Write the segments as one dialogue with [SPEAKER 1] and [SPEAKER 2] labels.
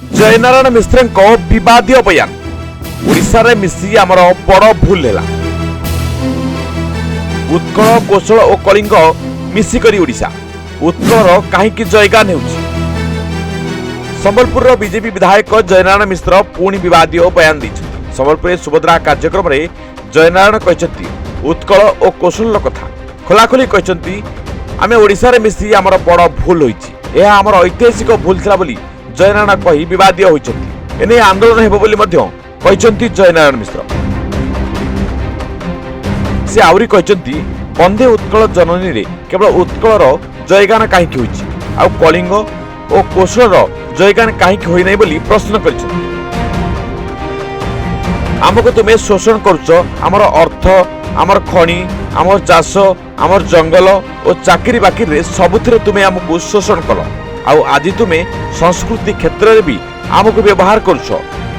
[SPEAKER 1] जयनारायण मिश्र विवादीय बयान ओडिशा रे मिसी आमर बड़ भूल है। उत्कल कौशल और कलिंग मिसिकरी ओडिशा उत्कलर कहीं जयगान होउछि। संबलपुर बीजेपी विधायक जयनारायण मिश्र पुणी विवादीय बयान दी। संबलपुर सुभद्रा कार्यक्रम में जयनारायण कहते उत्कल और कौशल कथा खोलाखोली कहते आम ओडिशा रे मिसी आमर बड़ भूल होइछि। यह आमर ऐतिहासिक भूल थिला बोली जयनारायण कही विवादीय होइछन्ति। एने आंदोलन हेबो बोली मध्य कहछन्ति जयनारायण मिश्र। से आउरी कहछन्ति बंदे उत्कल जननी रे केवल उत्कलर जयगान कहीं होइछि आ कलिंग और कौशलर जयगान कहीं होई नै बोली प्रश्न करछन्ति। आमको तुमे शोषण करुछ, आमर अर्थ, आमर खनि, आमर चाष, आमर जंगल और चाकरी बाकरी सबुथिरे तुमे आमको शोषण कल आउ आज तुमे संस्कृति क्षेत्र में भी आमको व्यवहार करुछ।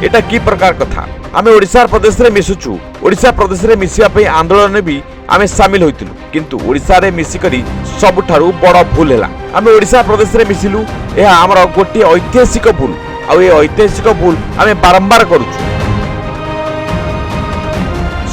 [SPEAKER 1] एटा की प्रकार कथा? आमे ओडिशा प्रदेश रे मिसुचु। ओडिशा प्रदेश रे मिसिया पे आंदोलन भी आमे शामिल होइतिलु, किंतु ओडिशा रे मिसिकरी सबुठारु बड़ भूल हैला। आमे ओडिशा प्रदेश रे मिसिलु, एहा हमर गोटे ऐतिहासिक भूल आउ ए ऐतिहासिक भूल आमे बारंबार करूछु।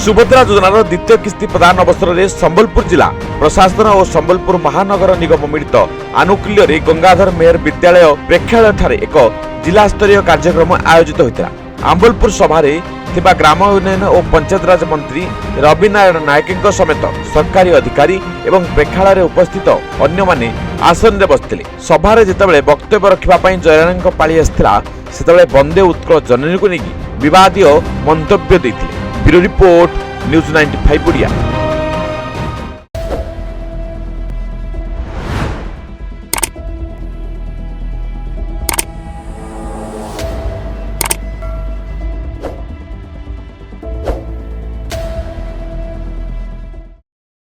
[SPEAKER 1] सुभद्रा योजनार द्वितीय किस्ती प्रदान अवसर में संबलपुर जिला प्रशासन और संबलपुर महानगर निगम मिलित आनुकूल्य रे गंगाधर मेहर विद्यालय प्रेक्षालय ठारे एक जिला स्तरीय कार्यक्रम आयोजित होता। आंबलपुर सभारे थिबा ग्राम उन्नयन और पंचायतराज मंत्री रवि नारायण नायक समेत सरकारी अधिकारी एवं प्रेक्षालय रे उपस्थित अन्य माने आसन रे बसथिले। सभारे जेतेबेले वक्तव्य रखिबा पई जयनारायण पाळी आस्थिला सेतेबेले बंदे उत्कल जननी को नेकी विवादीय मंतव्य दैथिले। Bureau report news 95 Odia.